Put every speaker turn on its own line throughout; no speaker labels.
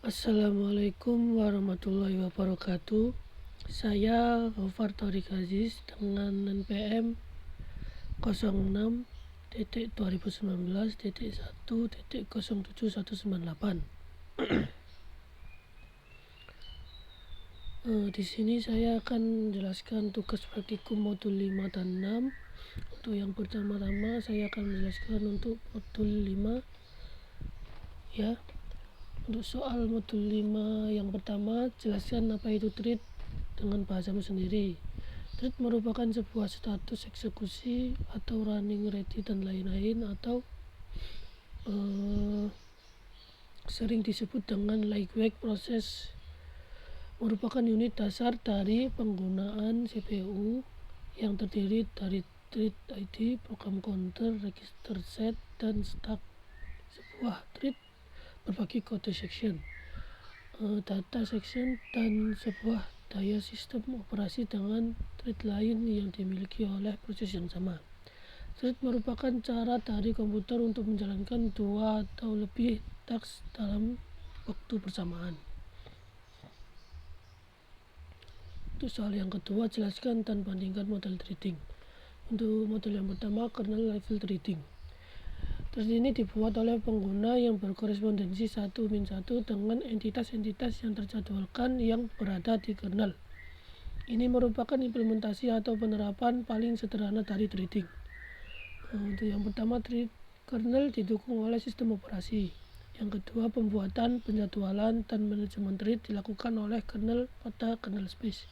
Assalamualaikum warahmatullahi wabarakatuh. Saya Ghaffar Thoriq Aziz dengan NPM 06.2019.1.07198. Di sini saya akan menjelaskan tugas praktikum modul 5 dan 6. Untuk yang pertama-tama saya akan menjelaskan untuk modul 5 ya. Untuk soal modul 5 yang pertama, jelaskan apa itu thread dengan bahasamu sendiri. Thread merupakan sebuah status eksekusi atau running ready dan lain-lain, atau sering disebut dengan lightweight process. Merupakan unit dasar dari penggunaan CPU yang terdiri dari thread ID, program counter, register set, dan stack. Sebuah thread berbagi kode section, data section, dan sebuah daya sistem operasi dengan thread lain yang dimiliki oleh proses yang sama. Thread merupakan cara dari komputer untuk menjalankan dua atau lebih task dalam waktu bersamaan. Untuk soal yang kedua, jelaskan dan bandingkan model threading. Untuk model yang pertama, kernel level threading. Thread ini dibuat oleh pengguna yang berkorespondensi 1-1 dengan entitas-entitas yang terjadwalkan yang berada di kernel. Ini merupakan implementasi atau penerapan paling sederhana dari threading. Untuk yang pertama, kernel didukung oleh sistem operasi. Yang kedua, pembuatan, penjadwalan, dan manajemen thread dilakukan oleh kernel pada kernel space.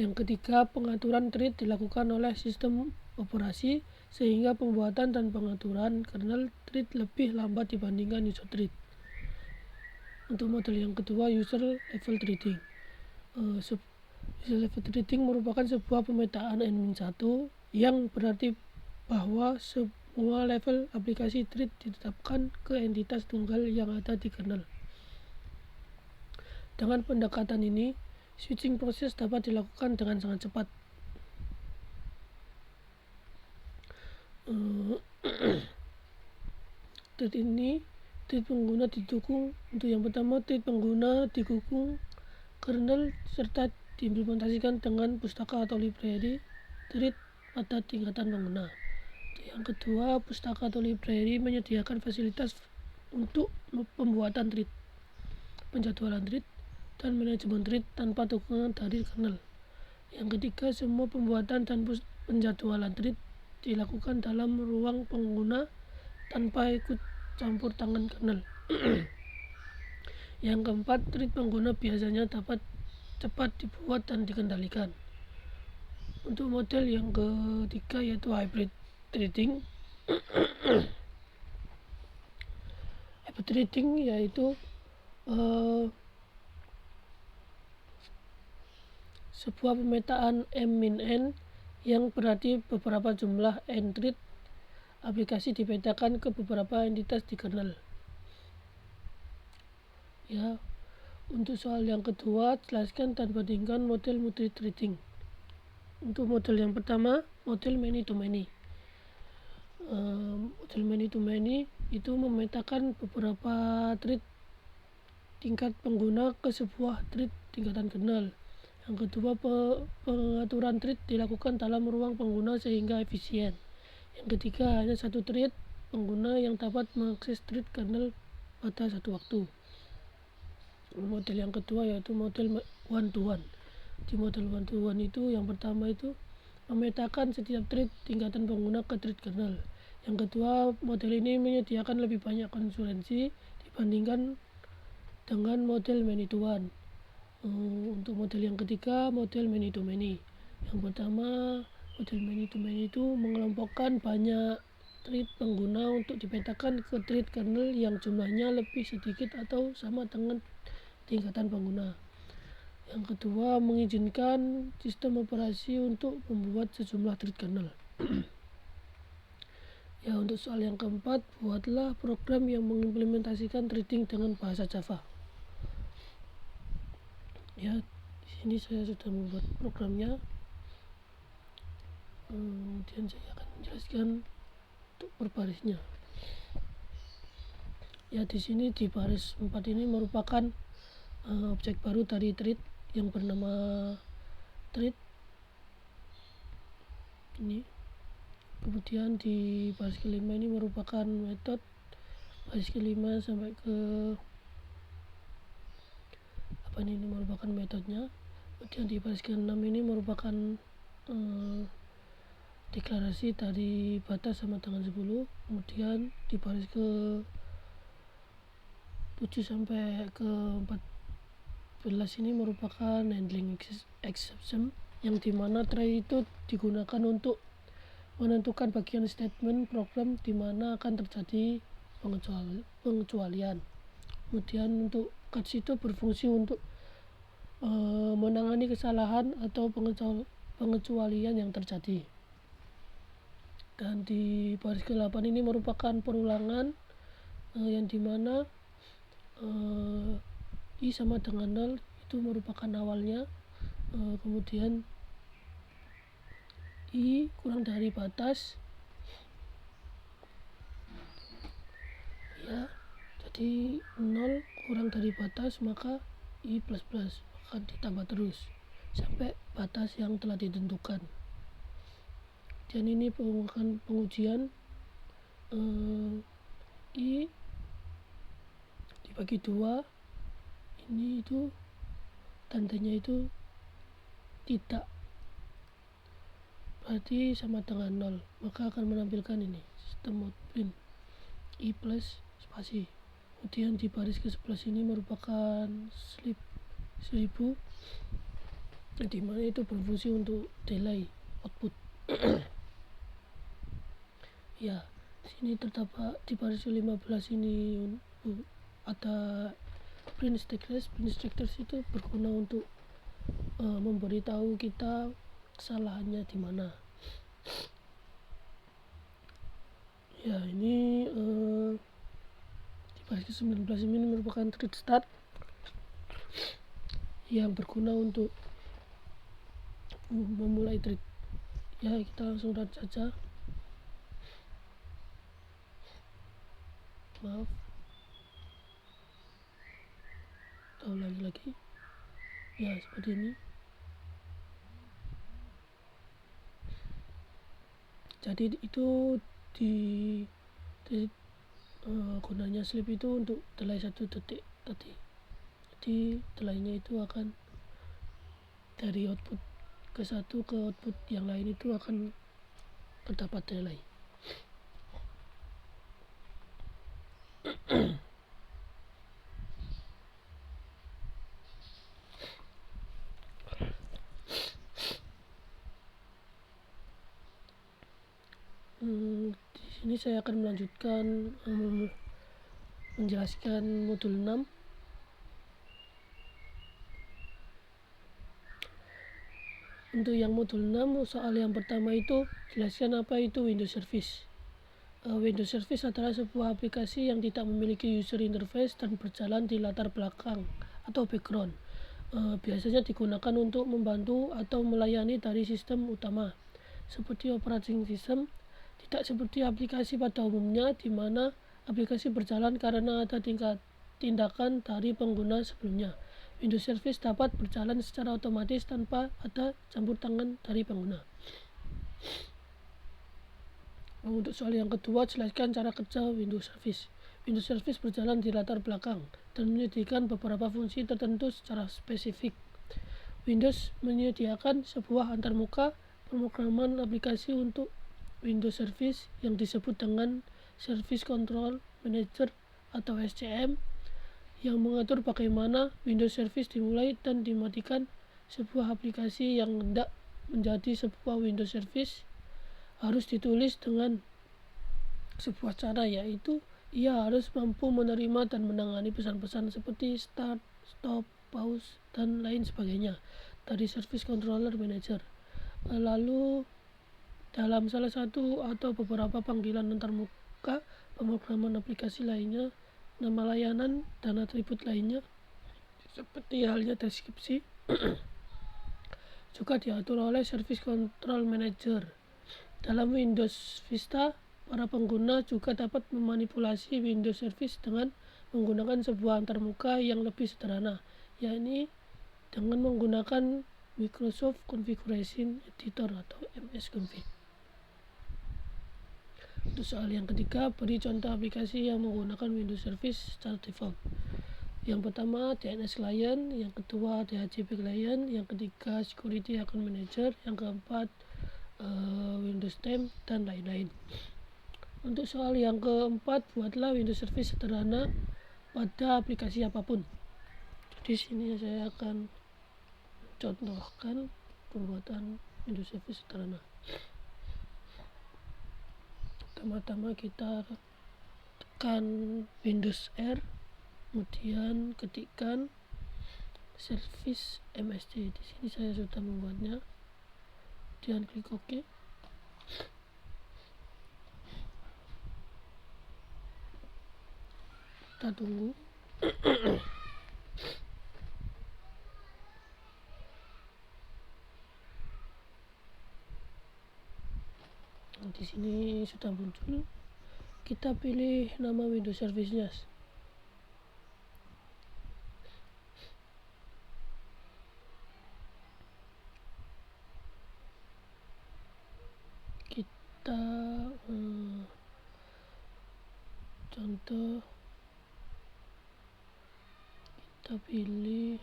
Yang ketiga, pengaturan thread dilakukan oleh sistem operasi, sehingga pembuatan dan pengaturan kernel thread lebih lambat dibandingkan user thread. Untuk model yang kedua, user level threading. User level threading merupakan sebuah pemetaan N-1 yang berarti bahwa semua level aplikasi thread ditetapkan ke entitas tunggal yang ada di kernel. Dengan pendekatan ini, switching proses dapat dilakukan dengan sangat cepat. Thread pengguna didukung. Untuk yang pertama, thread pengguna didukung kernel serta diimplementasikan dengan pustaka atau library thread pada tingkatan pengguna. Untuk yang kedua, pustaka atau library menyediakan fasilitas untuk pembuatan thread, penjadwalan thread, dan manajemen thread tanpa dukungan dari kernel. Yang ketiga, semua pembuatan dan penjadwalan thread dilakukan dalam ruang pengguna tanpa ikut campur tangan kernel. Yang keempat, thread pengguna biasanya dapat cepat dibuat dan dikendalikan. Untuk model yang ketiga, yaitu hybrid threading. Hybrid threading yaitu sebuah pemetaan M-N yang berarti beberapa jumlah n-thread aplikasi dipetakan ke beberapa entitas di kernel. Ya, untuk soal yang kedua, jelaskan dan bandingkan model multi-threading. Untuk model yang pertama, model many-to-many. Model many-to-many itu memetakan beberapa thread tingkat pengguna ke sebuah thread tingkatan kernel. Yang kedua, pengaturan thread dilakukan dalam ruang pengguna sehingga efisien. Yang ketiga, hanya satu thread pengguna yang dapat mengakses thread kernel pada satu waktu. Model yang kedua yaitu model one-to-one. Di model one-to-one itu, yang pertama itu memetakan setiap thread tingkatan pengguna ke thread kernel. Yang kedua, model ini menyediakan lebih banyak konsistensi dibandingkan dengan model many-to-one. Untuk model yang ketiga, model many-to-many. Yang pertama, model many-to-many itu mengelompokkan banyak thread pengguna untuk dipetakan ke thread kernel yang jumlahnya lebih sedikit atau sama dengan tingkatan pengguna. Yang kedua, mengizinkan sistem operasi untuk membuat sejumlah thread kernel. Ya, untuk soal yang keempat, buatlah program yang mengimplementasikan threading dengan bahasa Java. Ya, di sini saya sudah membuat programnya. Kemudian saya akan menjelaskan untuk berbarisnya. Ya, di sini di baris 4 ini merupakan objek baru dari thread yang bernama thread ini. Kemudian di baris kelima ini merupakan metode, baris kelima sampai ke ini merupakan metodenya. Kemudian di baris ke-6 ini merupakan deklarasi dari batas sama dengan 10. Kemudian di baris ke 7 sampai ke 14 ini merupakan handling exception, yang dimana try itu digunakan untuk menentukan bagian statement program dimana akan terjadi pengecualian. Kemudian untuk catch itu berfungsi untuk menangani kesalahan atau pengecualian yang terjadi. Dan di baris ke-8 ini merupakan perulangan yang dimana I sama dengan 0 itu merupakan awalnya, kemudian I kurang dari batas, ya, jadi 0 kurang dari batas maka I plus plus akan ditambah terus sampai batas yang telah ditentukan. Dan ini pengujian I dibagi 2, ini itu tandanya itu tidak, berarti sama dengan 0, maka akan menampilkan ini sistem out print I plus spasi. Kemudian di baris ke-11 ini merupakan slip 1000 di mana itu berfungsi untuk delay output. Ya, di sini terdapat di baris 15 ini ada print status. Print status itu berguna untuk memberitahu kita kesalahannya di mana. Ya, ini di baris ke-19 ini merupakan thread start yang berguna untuk memulai thread. Ya, kita langsung lihat saja. Maaf, kita ulangi lagi. Ya, seperti ini. Jadi itu gunanya slip itu untuk delay 1 detik tadi. Jadi delaynya itu akan dari output ke satu ke output yang lain itu akan terdapat delay. Di sini saya akan melanjutkan menjelaskan modul 6. Untuk yang modul 6, soal yang pertama itu jelaskan apa itu Windows Service. Windows Service adalah sebuah aplikasi yang tidak memiliki user interface dan berjalan di latar belakang atau background. Biasanya digunakan untuk membantu atau melayani dari sistem utama seperti operating system, tidak seperti aplikasi pada umumnya di mana aplikasi berjalan karena ada tindakan dari pengguna sebelumnya. Windows Service dapat berjalan secara otomatis tanpa ada campur tangan dari pengguna. Untuk soal yang kedua, jelaskan cara kerja Windows Service. Windows Service berjalan di latar belakang dan menyediakan beberapa fungsi tertentu secara spesifik. Windows menyediakan sebuah antarmuka pemrograman aplikasi untuk Windows Service yang disebut dengan Service Control Manager atau SCM, yang mengatur bagaimana Windows Service dimulai dan dimatikan. Sebuah aplikasi yang hendak menjadi sebuah Windows Service harus ditulis dengan sebuah cara, yaitu ia harus mampu menerima dan menangani pesan-pesan seperti start, stop, pause, dan lain sebagainya dari Service Controller Manager. Lalu dalam salah satu atau beberapa panggilan antarmuka pemrograman aplikasi lainnya, nama layanan dan atribut lainnya seperti halnya deskripsi juga diatur oleh Service Control Manager. Dalam Windows Vista, para pengguna juga dapat memanipulasi Windows Service dengan menggunakan sebuah antarmuka yang lebih sederhana, yakni dengan menggunakan Microsoft Configuration Editor atau MS-config. Untuk soal yang ketiga, beri contoh aplikasi yang menggunakan Windows Service secara default. Yang pertama DNS Client, yang kedua DHCP Client, yang ketiga Security Account Manager, yang keempat Windows 10 dan lain-lain. Untuk soal yang keempat, buatlah Windows Service sederhana pada aplikasi apapun. Di sini saya akan contohkan pembuatan Windows Service sederhana. Pertama-tama kita tekan Windows R, kemudian ketikkan service MSC. Di sini saya sudah membuatnya, kemudian klik OK. Kita tunggu. Di sini sudah muncul. Kita pilih nama Windows Service-nya. Kita contoh, kita pilih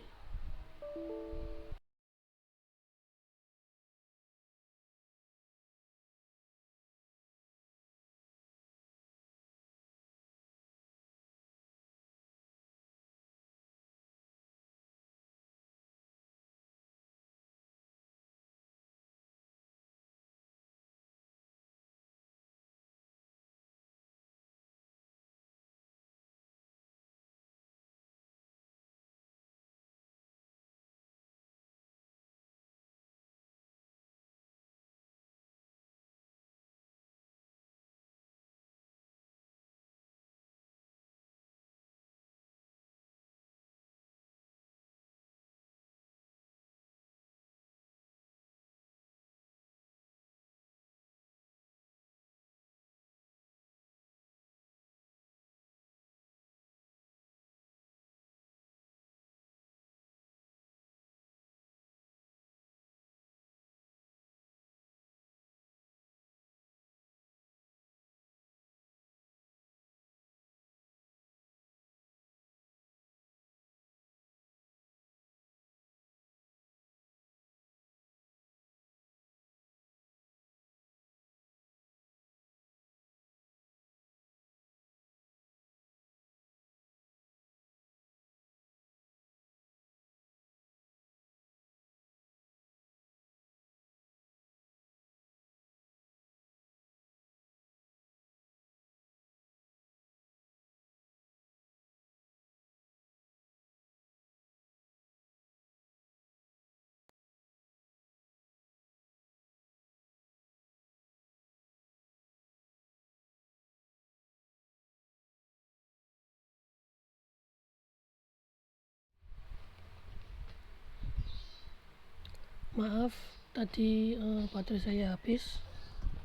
maaf tadi baterai saya habis,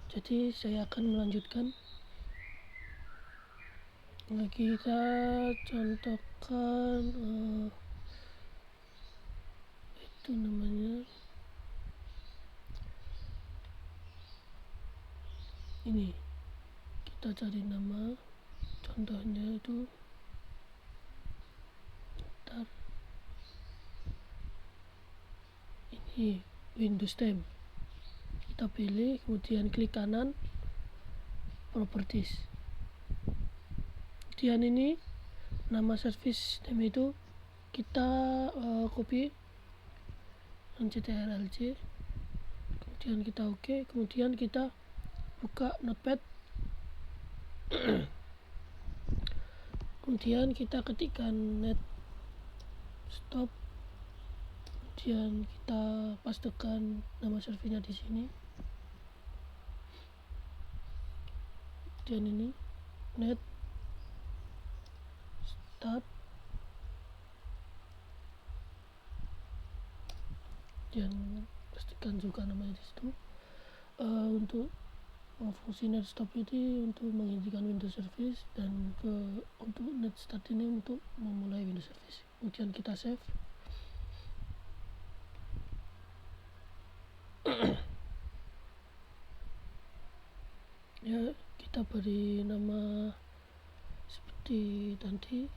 jadi saya akan melanjutkan. Kita contohkan itu namanya ini, kita cari nama, contohnya itu ini Windows 10. Kita pilih, kemudian klik kanan Properties. Kemudian ini nama service name itu kita copy ctrl-c, kemudian kita OK, kemudian kita buka notepad, kemudian kita ketikkan net stop, kemudian kita pastekan nama servisnya di sini, kemudian ini net start, dan pastikan juga namanya di situ. Untuk fungsi netstop ini untuk menghentikan Windows Service, dan untuk netstart ini untuk memulai Windows Service. Kemudian kita save. Ya, kita beri nama seperti tadi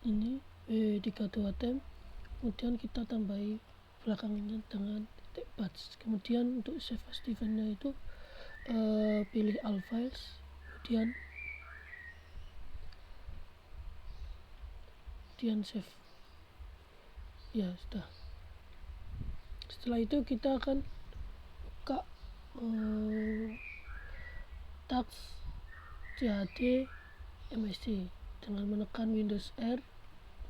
ini w32tem, kemudian kita tambahi belakangnya dengan titik batch. Kemudian untuk save as eventnya itu pilih all files, kemudian save. Ya sudah. Setelah itu kita akan buka tax CAD MSC dengan menekan Windows R,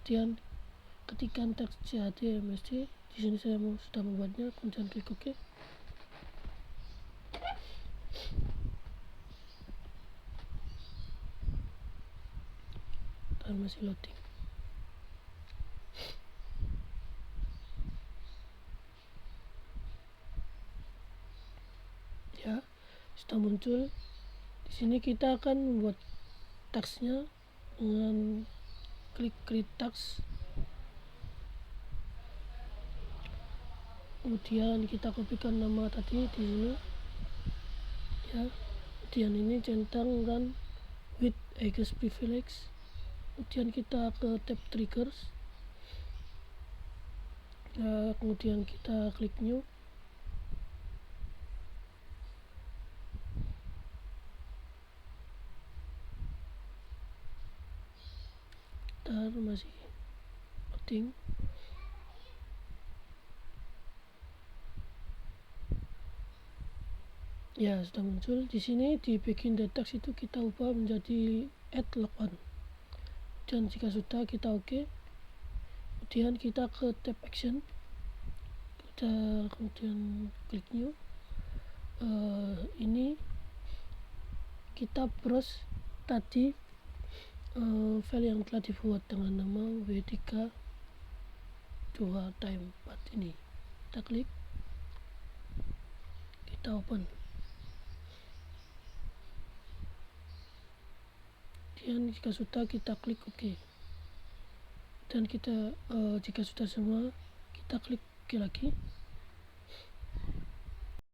kemudian ketikkan teks CAD MSC. Di sini saya sudah membuatnya, kemudian klik OK. Dan masih loading. Ya, sudah muncul. Di sini kita akan membuat teksnya dengan klik create text. Kemudian kita kopikan nama tadi di sini. Ya, kemudian ini centang run with access privilege. Kemudian kita ke tab triggers. Ya, kemudian kita klik new. Masih loading. Ya, sudah muncul. Di sini di bagian text itu kita ubah menjadi add logon. Dan jika sudah, kita OK. Kemudian kita ke tab action. Kita kemudian klik new. Ini kita browse tadi file yang telah dibuat dengan nama w3 2 4 ini. Kita klik, kita open. Dan jika sudah, kita klik OK. Dan kita jika sudah semua, kita klik OK lagi.